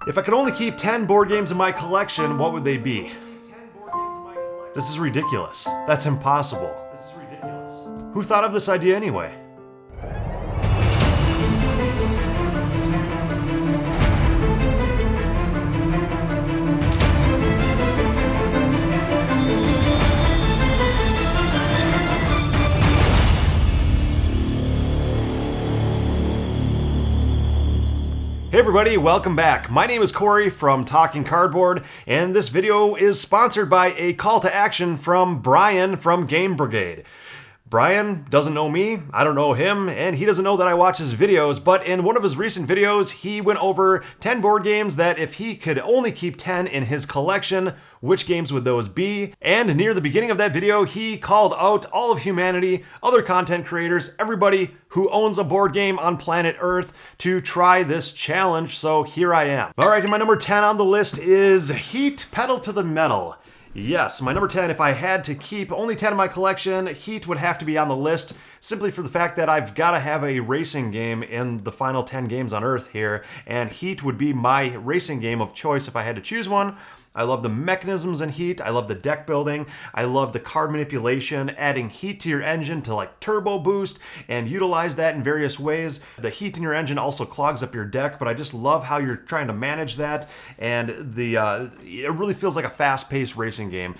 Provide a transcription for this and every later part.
If I could only keep 10 board games in my collection, what would they be? This is ridiculous. That's impossible. Who thought of this idea anyway? Hey everybody, welcome back. My name is Cory from Talking Cardboard, and this video is sponsored by a call to action from Brian from Game Brigade. Brian doesn't know me, I don't know him, and he doesn't know that I watch his videos, but in one of his recent videos, he went over 10 board games that if he could only keep 10 in his collection, which games would those be? And near the beginning of that video, he called out all of humanity, other content creators, everybody who owns a board game on planet Earth to try this challenge, so here I am. Alright, and my number 10 on the list is Heat Pedal to the Metal. Yes, my number 10, if I had to keep only 10 in my collection, Heat would have to be on the list, simply for the fact that I've got to have a racing game in the final 10 games on Earth here, and Heat would be my racing game of choice if I had to choose one. I love the mechanisms in Heat, I love the deck building, I love the card manipulation, adding heat to your engine to like turbo boost and utilize that in various ways. The heat in your engine also clogs up your deck, but I just love how you're trying to manage that, and it really feels like a fast-paced racing game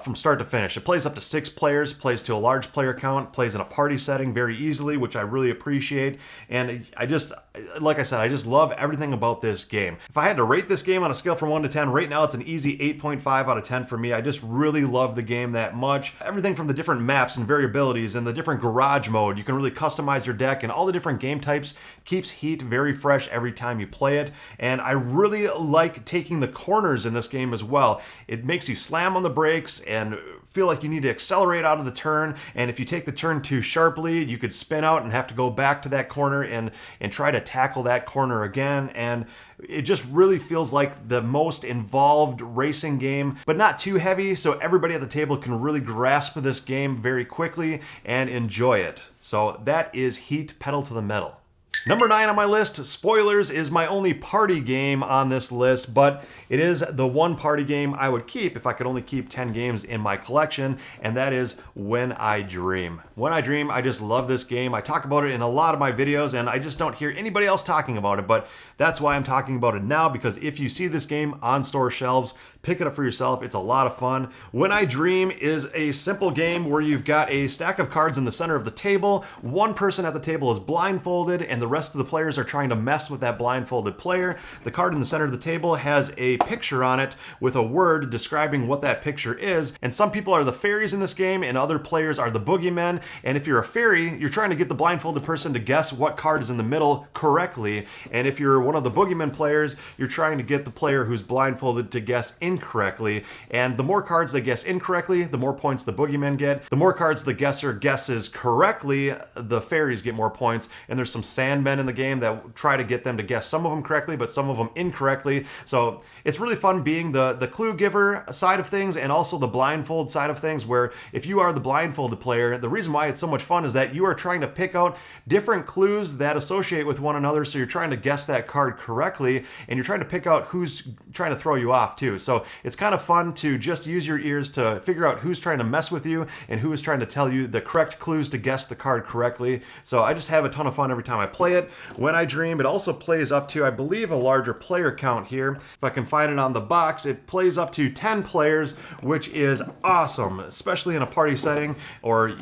from start to finish. It plays up to 6 players, plays to a large player count, plays in a party setting very easily, which I really appreciate, and like I said, I just love everything about this game. If I had to rate this game on a scale from 1 to 10, right now it's an easy 8.5 out of 10 for me. I just really love the game that much. Everything from the different maps and variabilities and the different garage mode, you can really customize your deck, and all the different game types keeps Heat very fresh every time you play it. And I really like taking the corners in this game as well. It makes you slam on the brakes and feel like you need to accelerate out of the turn, and if you take the turn too sharply, you could spin out and have to go back to that corner and try to tackle that corner again, and it just really feels like the most involved racing game, but not too heavy, so everybody at the table can really grasp this game very quickly and enjoy it. So that is Heat Pedal to the Metal. Number 9 on my list, spoilers, is my only party game on this list, but it is the one party game I would keep if I could only keep 10 games in my collection, and that is When I Dream. When I Dream, I just love this game. I talk about it in a lot of my videos, and I just don't hear anybody else talking about it, but that's why I'm talking about it now, because if you see this game on store shelves, pick it up for yourself. It's a lot of fun. When I Dream is a simple game where you've got a stack of cards in the center of the table. One person at the table is blindfolded, and the rest of the players are trying to mess with that blindfolded player. The card in the center of the table has a picture on it with a word describing what that picture is, and some people are the fairies in this game, and other players are the boogeymen, and if you're a fairy, you're trying to get the blindfolded person to guess what card is in the middle correctly, and if you're one of the boogeyman players, you're trying to get the player who's blindfolded to guess incorrectly, and the more cards they guess incorrectly, the more points the boogeymen get. The more cards the guesser guesses correctly, the fairies get more points, and there's some sandmen in the game that try to get them to guess some of them correctly, but some of them incorrectly, so it's really fun being the clue giver side of things and also the blindfold side of things, where if you are the blindfolded player, the reason why it's so much fun is that you are trying to pick out different clues that associate with one another, so you're trying to guess that card correctly, and you're trying to pick out who's trying to throw you off too. So it's kind of fun to just use your ears to figure out who's trying to mess with you and who is trying to tell you the correct clues to guess the card correctly. So I just have a ton of fun every time I play it. When I Dream, it also plays up to, I believe, a larger player count here. If I can find it on the box, it plays up to 10 players, which is awesome, especially in a party setting or,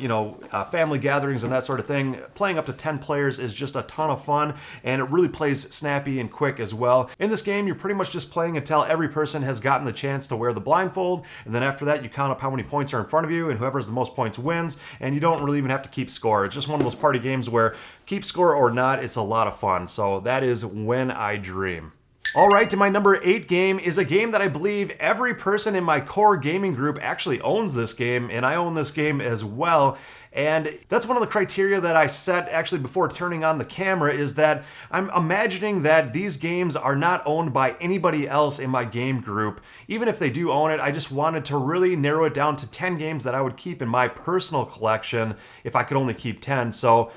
family gatherings and that sort of thing. Playing up to 10 players is just a ton of fun, and it really plays snappy and quick as well. In this game, you're pretty much just playing until every person has gotten the chance to wear the blindfold, and then after that, you count up how many points are in front of you, and whoever has the most points wins, and you don't really even have to keep score. It's just one of those party games where keep score or not, it's a lot of fun. So that is When I Dream. Alright, and my number 8 game is a game that I believe every person in my core gaming group actually owns this game, and I own this game as well. And that's one of the criteria that I set actually before turning on the camera, is that I'm imagining that these games are not owned by anybody else in my game group. Even if they do own it, I just wanted to really narrow it down to 10 games that I would keep in my personal collection if I could only keep 10. So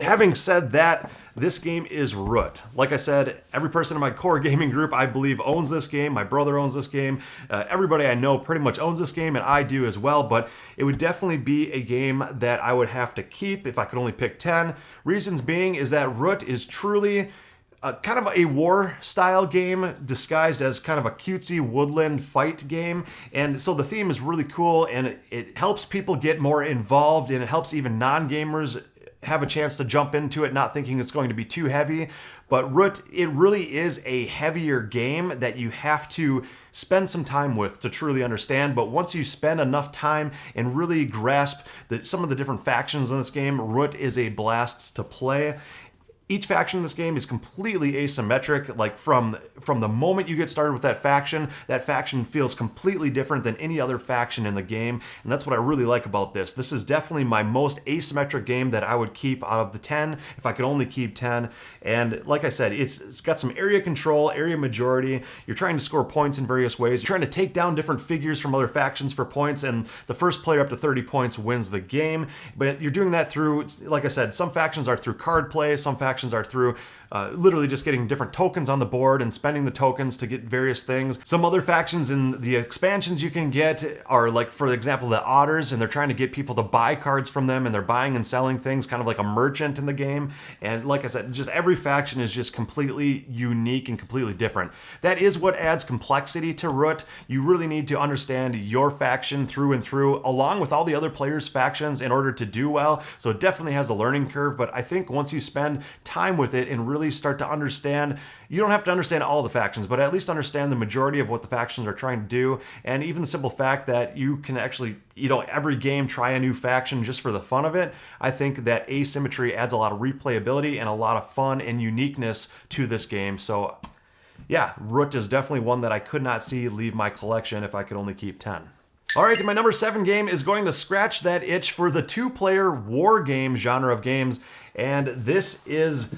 having said that, This game is Root. Like I said, every person in my core gaming group, I believe, owns this game. My brother owns this game. Everybody I know pretty much owns this game, and I do as well, but it would definitely be a game that I would have to keep if I could only pick 10. Reasons being is that Root is truly kind of a war-style game disguised as kind of a cutesy woodland fight game. And so the theme is really cool, and it helps people get more involved, and it helps even non-gamers have a chance to jump into it, not thinking it's going to be too heavy. But Root, it really is a heavier game that you have to spend some time with to truly understand. But once you spend enough time and really grasp some of the different factions in this game, Root is a blast to play. Each faction in this game is completely asymmetric. Like from the moment you get started with that faction feels completely different than any other faction in the game. And that's what I really like about this. This is definitely my most asymmetric game that I would keep out of the 10 if I could only keep 10. And like I said, it's got some area control, area majority. You're trying to score points in various ways. You're trying to take down different figures from other factions for points, and the first player up to 30 points wins the game. But you're doing that through, like I said, some factions are through card play, some factions are through literally just getting different tokens on the board and spending the tokens to get various things. Some other factions in the expansions you can get are, like, for example, the Otters, and they're trying to get people to buy cards from them, and they're buying and selling things kind of like a merchant in the game. And like I said, just every faction is just completely unique and completely different. That is what adds complexity to Root. You really need to understand your faction through and through, along with all the other players' factions, in order to do well. So it definitely has a learning curve, but I think once you spend time with it and really start to understand, you don't have to understand all the factions, but at least understand the majority of what the factions are trying to do. And even the simple fact that you can actually, every game try a new faction just for the fun of it. I think that asymmetry adds a lot of replayability and a lot of fun and uniqueness to this game. So yeah, Root is definitely one that I could not see leave my collection if I could only keep 10. All right, my number 7 game is going to scratch that itch for the 2-player war game genre of games, and this is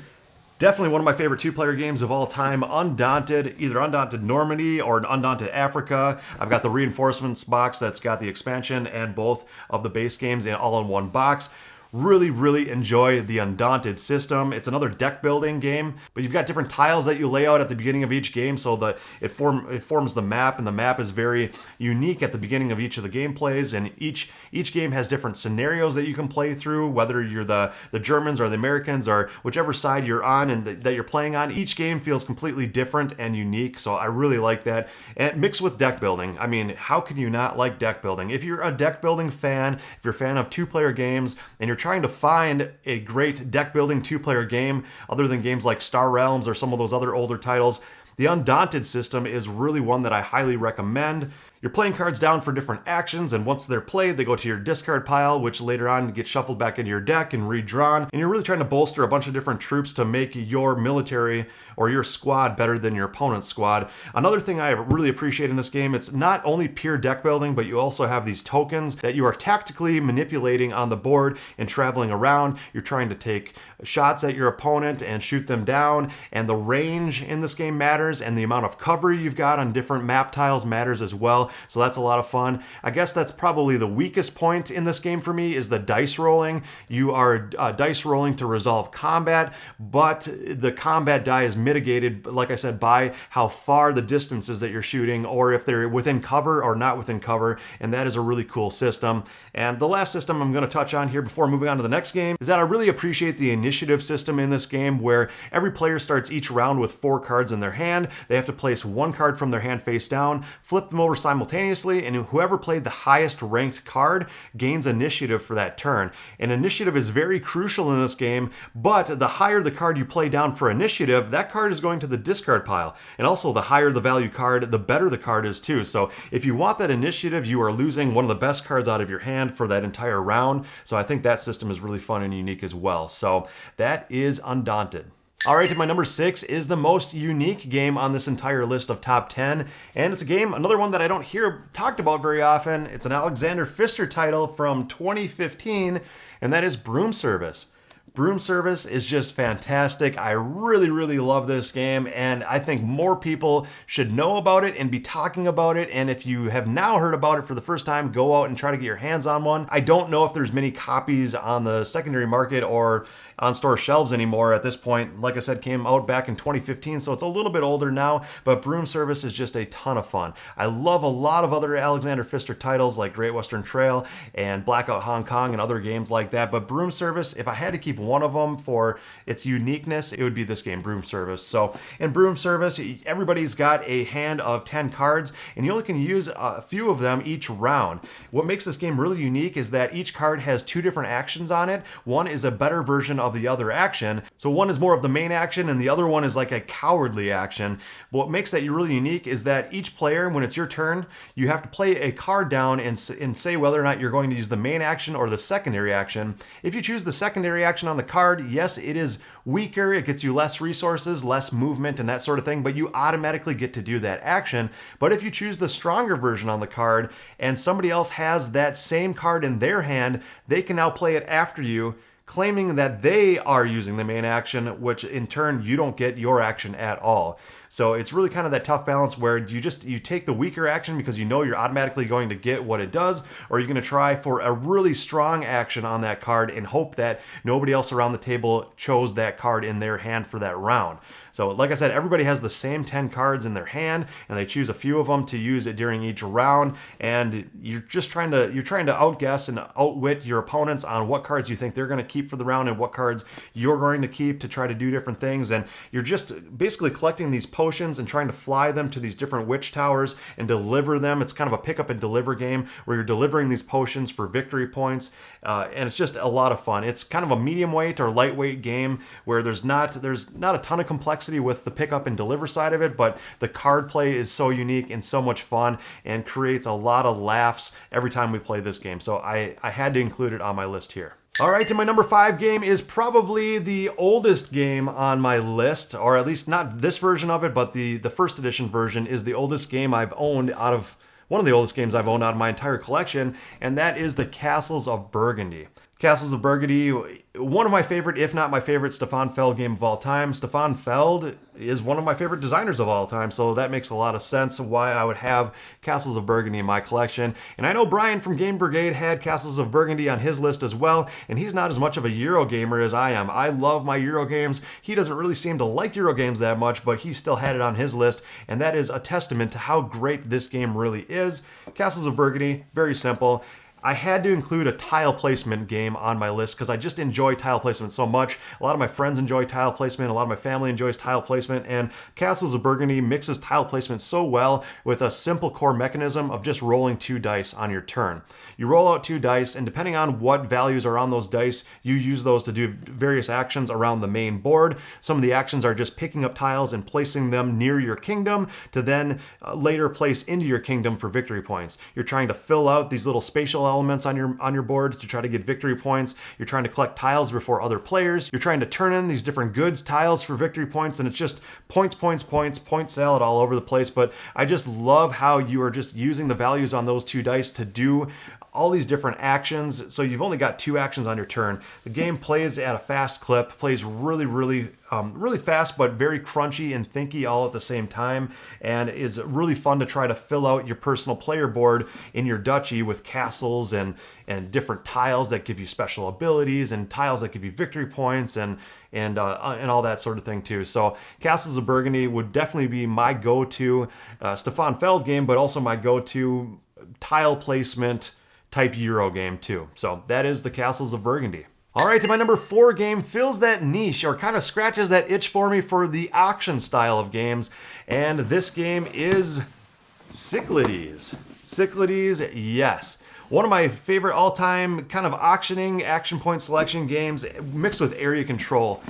definitely one of my favorite 2-player games of all time, Undaunted, either Undaunted Normandy or Undaunted Africa. I've got the reinforcements box that's got the expansion and both of the base games all in one box. Really, really enjoy the Undaunted system. It's another deck building game, but you've got different tiles that you lay out at the beginning of each game, so it forms the map, and the map is very unique at the beginning of each of the gameplays, and each game has different scenarios that you can play through, whether you're the Germans or the Americans or whichever side you're on and that you're playing on. Each game feels completely different and unique, so I really like that. And mixed with deck building. I mean, how can you not like deck building? If you're a deck building fan, if you're a fan of 2-player games, and you're trying to find a great deck building 2-player game other than games like Star Realms or some of those other older titles, the Undaunted system is really one that I highly recommend. You're playing cards down for different actions, and once they're played, they go to your discard pile, which later on get shuffled back into your deck and redrawn. And you're really trying to bolster a bunch of different troops to make your military or your squad better than your opponent's squad. Another thing I really appreciate in this game, it's not only pure deck building, but you also have these tokens that you are tactically manipulating on the board and traveling around. You're trying to take shots at your opponent and shoot them down, and the range in this game matters, and the amount of cover you've got on different map tiles matters as well. So that's a lot of fun. I guess that's probably the weakest point in this game for me, is the dice rolling. You are dice rolling to resolve combat, but the combat die is mitigated, like I said, by how far the distance is that you're shooting, or if they're within cover or not within cover, and that is a really cool system. And the last system I'm going to touch on here before moving on to the next game is that I really appreciate the initiative system in this game, where every player starts each round with 4 cards in their hand. They have to place 1 card from their hand face down, flip them over simultaneously, and whoever played the highest ranked card gains initiative for that turn. And initiative is very crucial in this game, but the higher the card you play down for initiative, that card is going to the discard pile. And also, the higher the value card, the better the card is too. So if you want that initiative, you are losing one of the best cards out of your hand for that entire round. So I think that system is really fun and unique as well. So that is Undaunted. All right, and my number 6 is the most unique game on this entire list of top 10, and it's a game, another one that I don't hear talked about very often. It's an Alexander Pfister title from 2015, and that is Broom Service. Broom Service is just fantastic. I really, really love this game, and I think more people should know about it and be talking about it. And if you have now heard about it for the first time, go out and try to get your hands on one. I don't know if there's many copies on the secondary market or on store shelves anymore at this point. Like I said, came out back in 2015, so it's a little bit older now, but Broom Service is just a ton of fun. I love a lot of other Alexander Pfister titles like Great Western Trail and Blackout Hong Kong and other games like that, but Broom Service, if I had to keep one of them for its uniqueness, it would be this game, Broom Service. So in Broom Service, everybody's got a hand of 10 cards, and you only can use a few of them each round. What makes this game really unique is that each card has two different actions on it. One is a better version of the other action. So one is more of the main action, and the other one is like a cowardly action. What makes that really unique is that each player, when it's your turn, you have to play a card down and say whether or not you're going to use the main action or the secondary action. If you choose the secondary action on the card, yes, it is weaker, it gets you less resources, less movement, and that sort of thing, but you automatically get to do that action. But if you choose the stronger version on the card and somebody else has that same card in their hand, they can now play it after you, claiming that they are using the main action, which in turn you don't get your action at all. So it's really kind of that tough balance where you take the weaker action because you know you're automatically going to get what it does, or you're going to try for a really strong action on that card and hope that nobody else around the table chose that card in their hand for that round. So like I said, everybody has the same 10 cards in their hand, and they choose a few of them to use it during each round, and you're trying to outguess and outwit your opponents on what cards you think they're going to keep for the round and what cards you're going to keep to try to do different things. And you're just basically collecting these potions and trying to fly them to these different witch towers and deliver them. It's kind of a pick up and deliver game where you're delivering these potions for victory points, and it's just a lot of fun. It's kind of a medium weight or lightweight game where there's not a ton of complexity with the pick up and deliver side of it, but the card play is so unique and so much fun and creates a lot of laughs every time we play this game. So I had to include it on my list here. All right, and my number 5 game is probably the oldest game on my list, or at least not this version of it, but the first edition version is the oldest game I've owned one of the oldest games I've owned out of my entire collection, and that is the Castles of Burgundy. Castles of Burgundy, one of my favorite, if not my favorite, Stefan Feld game of all time. Stefan Feld is one of my favorite designers of all time, so that makes a lot of sense why I would have Castles of Burgundy in my collection. And I know Brian from Game Brigade had Castles of Burgundy on his list as well, and he's not as much of a Euro gamer as I am. I love my Euro games. He doesn't really seem to like Euro games that much, but he still had it on his list, and that is a testament to how great this game really is. Castles of Burgundy, very simple. I had to include a tile placement game on my list because I just enjoy tile placement so much. A lot of my friends enjoy tile placement, a lot of my family enjoys tile placement, and Castles of Burgundy mixes tile placement so well with a simple core mechanism of just rolling 2 dice on your turn. You roll out 2 dice, and depending on what values are on those dice, you use those to do various actions around the main board. Some of the actions are just picking up tiles and placing them near your kingdom to then later place into your kingdom for victory points. You're trying to fill out these little spatial elements on your board to try to get victory points. You're trying to collect tiles before other players. You're trying to turn in these different goods tiles for victory points, and it's just points, point salad all over the place. But I just love how you are just using the values on those 2 dice to do all these different actions. So you've only got 2 actions on your turn. The game plays at a fast clip, plays really fast, but very crunchy and thinky all at the same time, and is really fun to try to fill out your personal player board in your duchy with castles and different tiles that give you special abilities and tiles that give you victory points and all that sort of thing too. So Castles of Burgundy would definitely be my go-to Stefan Feld game, but also my go-to tile placement type Euro game too. So that is the Castles of Burgundy. All right, my number 4 game fills that niche, or kind of scratches that itch for me for the auction style of games, and this game is Cyclades. Cyclades, yes. One of my favorite all-time kind of auctioning action point selection games mixed with area control.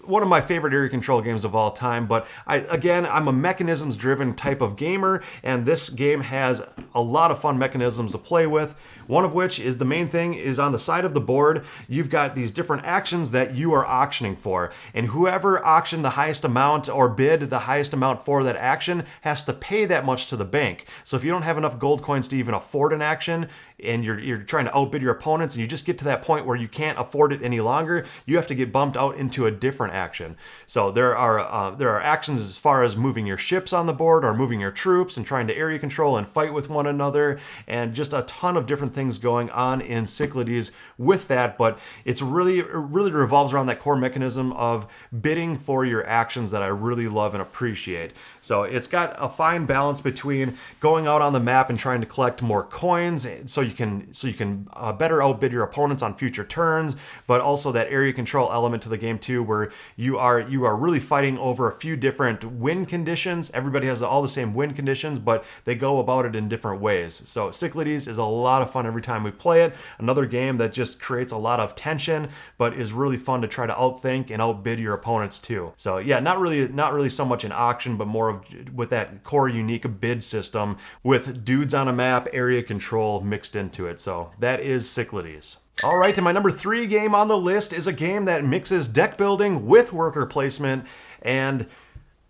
One of my favorite area control games of all time, but I'm a mechanisms-driven type of gamer, and this game has a lot of fun mechanisms to play with. One of which is the main thing is on the side of the board, you've got these different actions that you are auctioning for, and whoever auctioned the highest amount or bid the highest amount for that action has to pay that much to the bank. So if you don't have enough gold coins to even afford an action, and you're trying to outbid your opponents, and you just get to that point where you can't afford it any longer, you have to get bumped out into a different action. So there are actions as far as moving your ships on the board or moving your troops and trying to area control and fight with one another, and just a ton of different things going on in Cyclades with that. But it really revolves around that core mechanism of bidding for your actions that I really love and appreciate. So it's got a fine balance between going out on the map and trying to collect more coins so you can better outbid your opponents on future turns, but also that area control element to the game too, where you are really fighting over a few different win conditions. Everybody has all the same win conditions, but they go about it in different ways. So Cyclades is a lot of fun every time we play it. Another game that just creates a lot of tension, but is really fun to try to outthink and outbid your opponents too. So yeah, not really so much an auction, but more of with that core unique bid system with dudes on a map, area control mixed into it. So that is Cyclades. All right, and my number 3 game on the list is a game that mixes deck building with worker placement, and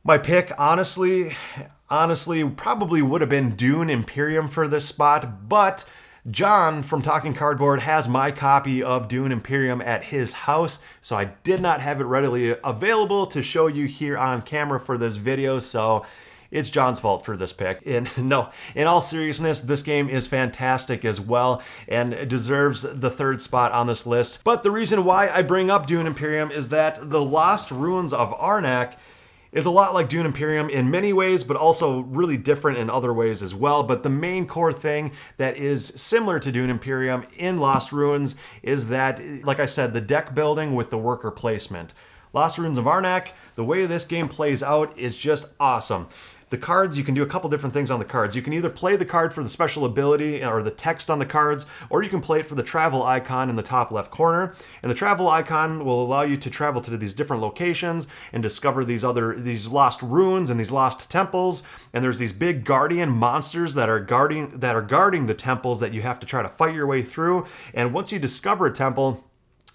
my pick, honestly, probably would have been Dune Imperium for this spot, but John from Talking Cardboard has my copy of Dune Imperium at his house, so I did not have it readily available to show you here on camera for this video, so it's John's fault for this pick. And no, in all seriousness, this game is fantastic as well and deserves the 3rd spot on this list. But the reason why I bring up Dune Imperium is that the Lost Ruins of Arnak is a lot like Dune Imperium in many ways, but also really different in other ways as well. But the main core thing that is similar to Dune Imperium in Lost Ruins is that, like I said, the deck building with the worker placement. Lost Ruins of Arnak, the way this game plays out is just awesome. The cards, you can do a couple different things on the cards. You can either play the card for the special ability or the text on the cards, or you can play it for the travel icon in the top left corner. And the travel icon will allow you to travel to these different locations and discover these lost ruins and these lost temples. And there's these big guardian monsters that are guarding the temples that you have to try to fight your way through. And once you discover a temple,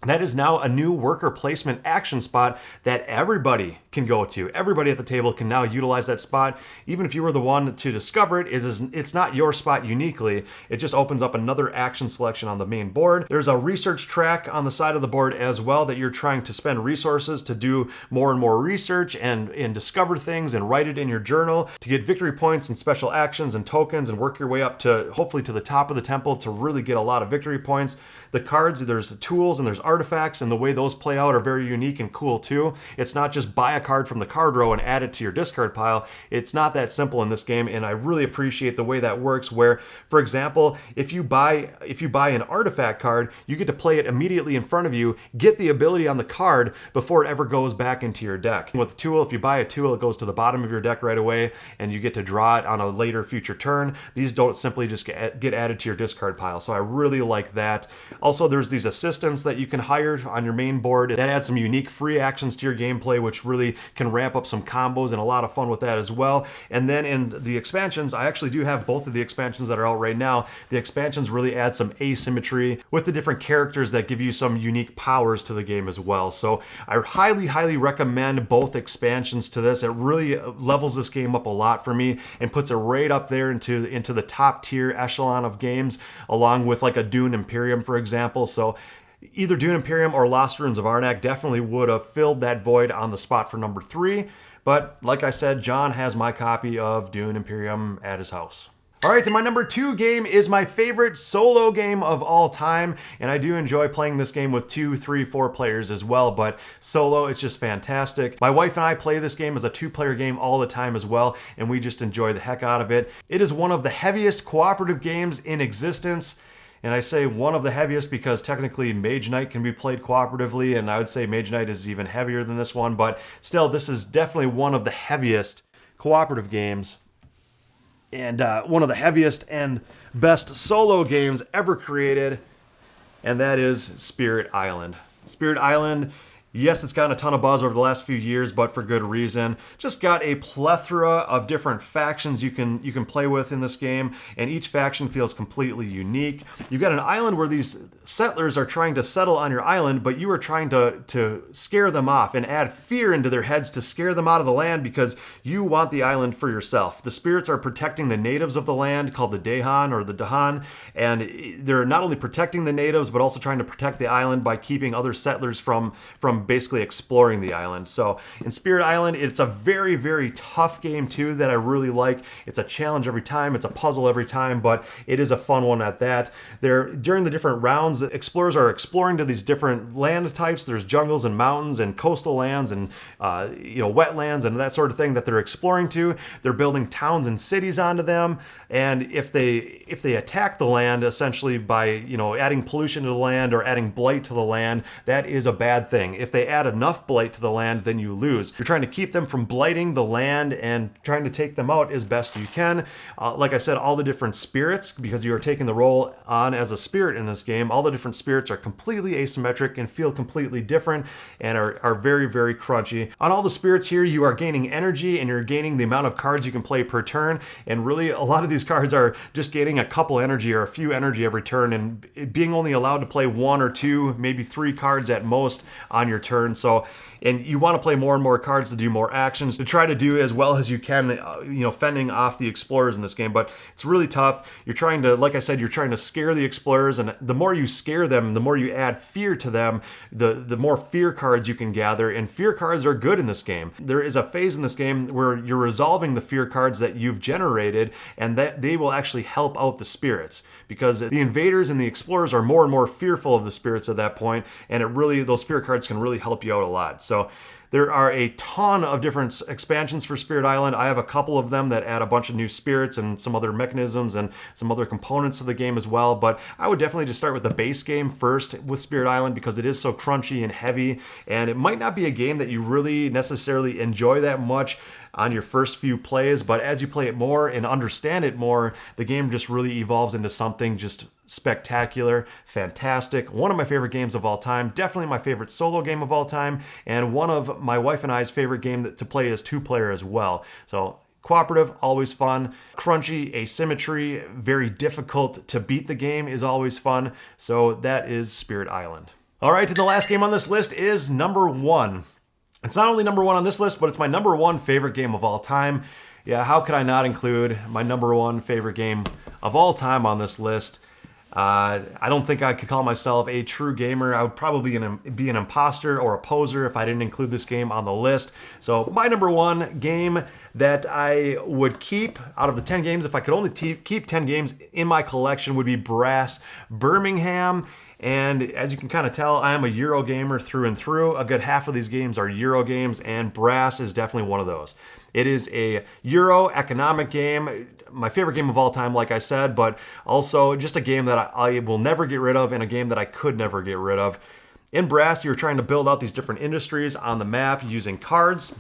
that is now a new worker placement action spot that everybody can go to. Everybody at the table can now utilize that spot. Even if you were the one to discover it, it's not your spot uniquely. It just opens up another action selection on the main board. There's a research track on the side of the board as well that you're trying to spend resources to do more and more research and discover things and write it in your journal to get victory points and special actions and tokens and work your way up to hopefully to the top of the temple to really get a lot of victory points. The cards, there's tools and there's artifacts, and the way those play out are very unique and cool too. It's not just buy a card from the card row and add it to your discard pile. It's not that simple in this game, and I really appreciate the way that works, where, for example, if you buy an artifact card, you get to play it immediately in front of you, get the ability on the card before it ever goes back into your deck. With the tool, if you buy a tool, it goes to the bottom of your deck right away, and you get to draw it on a later future turn. These don't simply just get added to your discard pile, so I really like that. Also, there's these assistants that you can hire on your main board that add some unique free actions to your gameplay, which really can ramp up some combos, and a lot of fun with that as well. And then in the expansions, I actually do have both of the expansions that are out right now. The expansions really add some asymmetry with the different characters that give you some unique powers to the game as well. So I highly recommend both expansions to this. It really levels this game up a lot for me and puts it right up there into the top tier echelon of games, along with like a Dune Imperium, for example. So either Dune Imperium or Lost Ruins of Arnak definitely would have filled that void on the spot for number 3. But like I said, John has my copy of Dune Imperium at his house. All right, and my number 2 game is my favorite solo game of all time, and I do enjoy playing this game with 2, 3, 4 players as well, but solo, it's just fantastic. My wife and I play this game as a 2-player game all the time as well, and we just enjoy the heck out of it. It is one of the heaviest cooperative games in existence. And I say one of the heaviest because technically Mage Knight can be played cooperatively, and I would say Mage Knight is even heavier than this one, but still, this is definitely one of the heaviest cooperative games, and one of the heaviest and best solo games ever created, and that is Spirit Island. Spirit Island, yes, it's gotten a ton of buzz over the last few years, but for good reason. Just got a plethora of different factions you can play with in this game, and each faction feels completely unique. You've got an island where these settlers are trying to settle on your island, but you are trying to scare them off and add fear into their heads to scare them out of the land because you want the island for yourself. The spirits are protecting the natives of the land, called the Dahan or the Dahan, and they're not only protecting the natives, but also trying to protect the island by keeping other settlers from basically exploring the island. So in Spirit Island, it's a very, very tough game too that I really like. It's a challenge every time, it's a puzzle every time, but it is a fun one at that. During the different rounds, the explorers are exploring to these different land types. There's jungles and mountains and coastal lands and wetlands and that sort of thing that they're exploring to. They're building towns and cities onto them, and if they attack the land essentially by adding pollution to the land or adding blight to the land, that is a bad thing. If they add enough blight to the land, then you lose. You're trying to keep them from blighting the land and trying to take them out as best you can. Like I said, all the different spirits, because you are taking the role on as a spirit in this game, all the different spirits are completely asymmetric and feel completely different and are very, very crunchy. On all the spirits here, you are gaining energy and you're gaining the amount of cards you can play per turn, and really a lot of these cards are just gaining a couple energy or a few energy every turn and being only allowed to play 1 or 2, maybe 3 cards at most on your turn. So, and you want to play more and more cards to do more actions, to try to do as well as you can, fending off the explorers in this game. But it's really tough. You're trying to, like I said, you're trying to scare the explorers, and the more you scare them, the more you add fear to them, the more fear cards you can gather, and fear cards are good in this game. There is a phase in this game where you're resolving the fear cards that you've generated, and that they will actually help out the spirits, because the invaders and the explorers are more and more fearful of the spirits at that point, and those fear cards can really help you out a lot. So there are a ton of different expansions for Spirit Island. I have a couple of them that add a bunch of new spirits and some other mechanisms and some other components to the game as well. But I would definitely just start with the base game first with Spirit Island, because it is so crunchy and heavy, and it might not be a game that you really necessarily enjoy that much on your first few plays, but as you play it more and understand it more, the game just really evolves into something just spectacular, fantastic. One of my favorite games of all time, definitely my favorite solo game of all time, and one of my wife and I's favorite game to play as 2-player as well. So cooperative, always fun. Crunchy, asymmetry, very difficult to beat the game is always fun. So that is Spirit Island. All right, and the last game on this list is number 1. It's not only number 1 on this list, but it's my number 1 favorite game of all time. Yeah, how could I not include my number 1 favorite game of all time on this list? I don't think I could call myself a true gamer. I would probably be an imposter or a poser if I didn't include this game on the list. So my number 1 game that I would keep out of the 10 games, if I could only keep 10 games in my collection, would be Brass Birmingham. And as you can kind of tell, I am a Euro gamer through and through. A good half of these games are Euro games, and Brass is definitely one of those. It is a Euro economic game, my favorite game of all time, like I said, but also just a game that I will never get rid of, and a game that I could never get rid of. In Brass, you're trying to build out these different industries on the map using cards.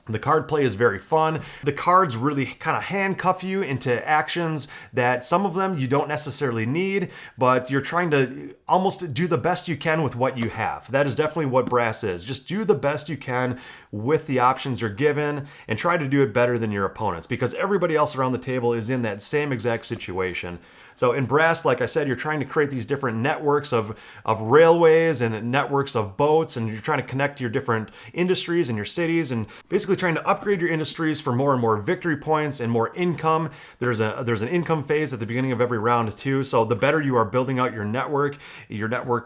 The card play is very fun. The cards really kind of handcuff you into actions that some of them you don't necessarily need, but you're trying to almost do the best you can with what you have. That is definitely what Brass is. Just do the best you can with the options you're given and try to do it better than your opponents, because everybody else around the table is in that same exact situation. So in Brass, like I said, you're trying to create these different networks of railways and networks of boats, and you're trying to connect your different industries and your cities, and basically trying to upgrade your industries for more and more victory points and more income. There's an income phase at the beginning of every round too. So the better you are building out your network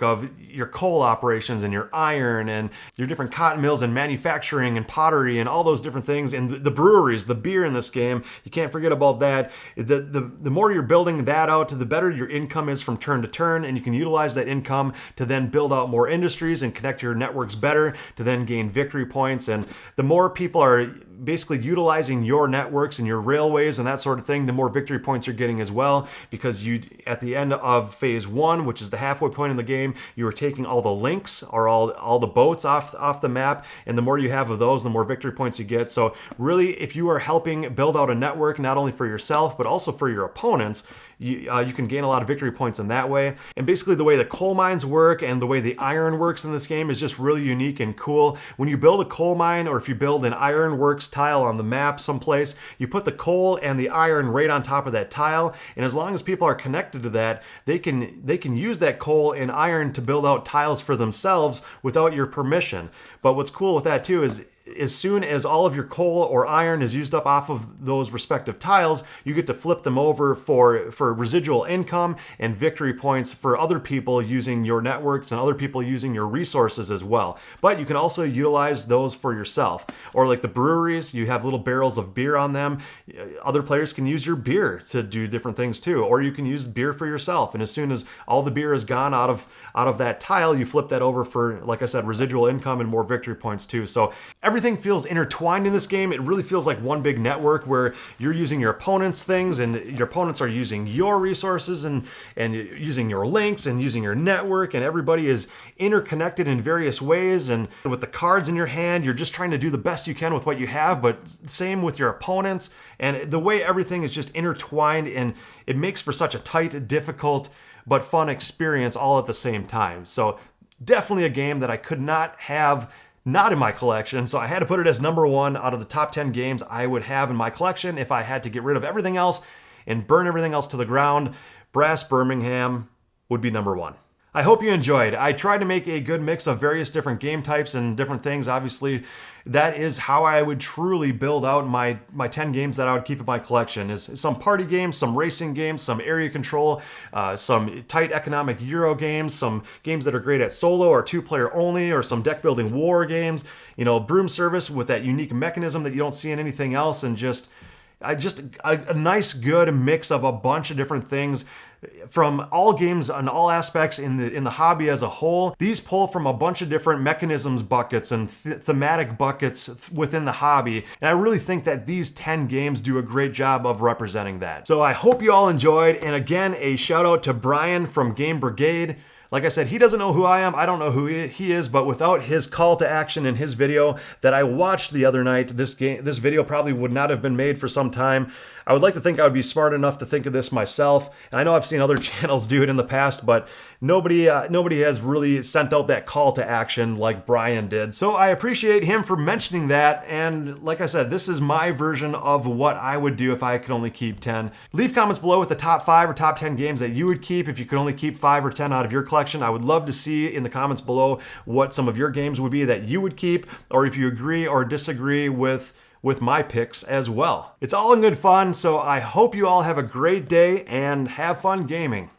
of your coal operations and your iron and your different cotton mills and manufacturing and pottery and all those different things, and the breweries, the beer in this game, you can't forget about that. The more you're building that out, the better your income is from turn to turn, and you can utilize that income to then build out more industries and connect your networks better to then gain victory points. And the more people are basically utilizing your networks and your railways and that sort of thing, the more victory points you're getting as well, because you, at the end of phase 1, which is the halfway point in the game, you are taking all the links or all the boats off the map, and the more you have of those, the more victory points you get. So really, if you are helping build out a network, not only for yourself, but also for your opponents, you can gain a lot of victory points in that way. And basically the way the coal mines work and the way the iron works in this game is just really unique and cool. When you build a coal mine, or if you build an iron works tile on the map someplace, you put the coal and the iron right on top of that tile, and as long as people are connected to that, they can use that coal and iron to build out tiles for themselves without your permission. But what's cool with that too is as soon as all of your coal or iron is used up off of those respective tiles, you get to flip them over for residual income and victory points for other people using your networks and other people using your resources as well. But you can also utilize those for yourself. Or like the breweries, you have little barrels of beer on them. Other players can use your beer to do different things too. Or you can use beer for yourself. And as soon as all the beer is gone out of that tile, you flip that over for, like I said, residual income and more victory points too. So everything feels intertwined in this game. It really feels like one big network where you're using your opponent's things and your opponents are using your resources and using your links and using your network, and everybody is interconnected in various ways. And with the cards in your hand, you're just trying to do the best you can with what you have, but same with your opponents. And the way everything is just intertwined, and it makes for such a tight, difficult, but fun experience all at the same time. So definitely a game that I could not have not in my collection, so I had to put it as number 1 out of the top 10 games I would have in my collection if I had to get rid of everything else and burn everything else to the ground. Brass Birmingham would be number 1. I hope you enjoyed. I tried to make a good mix of various different game types and different things. Obviously, that is how I would truly build out my 10 games that I would keep in my collection. Is some party games, some racing games, some area control, some tight economic Euro games, some games that are great at solo or 2-player only, or some deck building war games. You know, Broom Service with that unique mechanism that you don't see in anything else, and just a nice good mix of a bunch of different things from all games and all aspects in the hobby as a whole. These pull from a bunch of different mechanisms buckets and thematic buckets within the hobby, and I really think that these 10 games do a great job of representing that. So I hope you all enjoyed, and again, a shout out to Brian from Game Brigade. Like I said, he doesn't know who I am. I don't know who he is, but without his call to action in his video that I watched the other night, this video probably would not have been made for some time. I would like to think I would be smart enough to think of this myself. And I know I've seen other channels do it in the past, but nobody has really sent out that call to action like Brian did. So I appreciate him for mentioning that. And like I said, this is my version of what I would do if I could only keep 10. Leave comments below with the top 5 or top 10 games that you would keep if you could only keep 5 or 10 out of your collection. I would love to see in the comments below what some of your games would be that you would keep, or if you agree or disagree with my picks as well. It's all in good fun, so I hope you all have a great day and have fun gaming.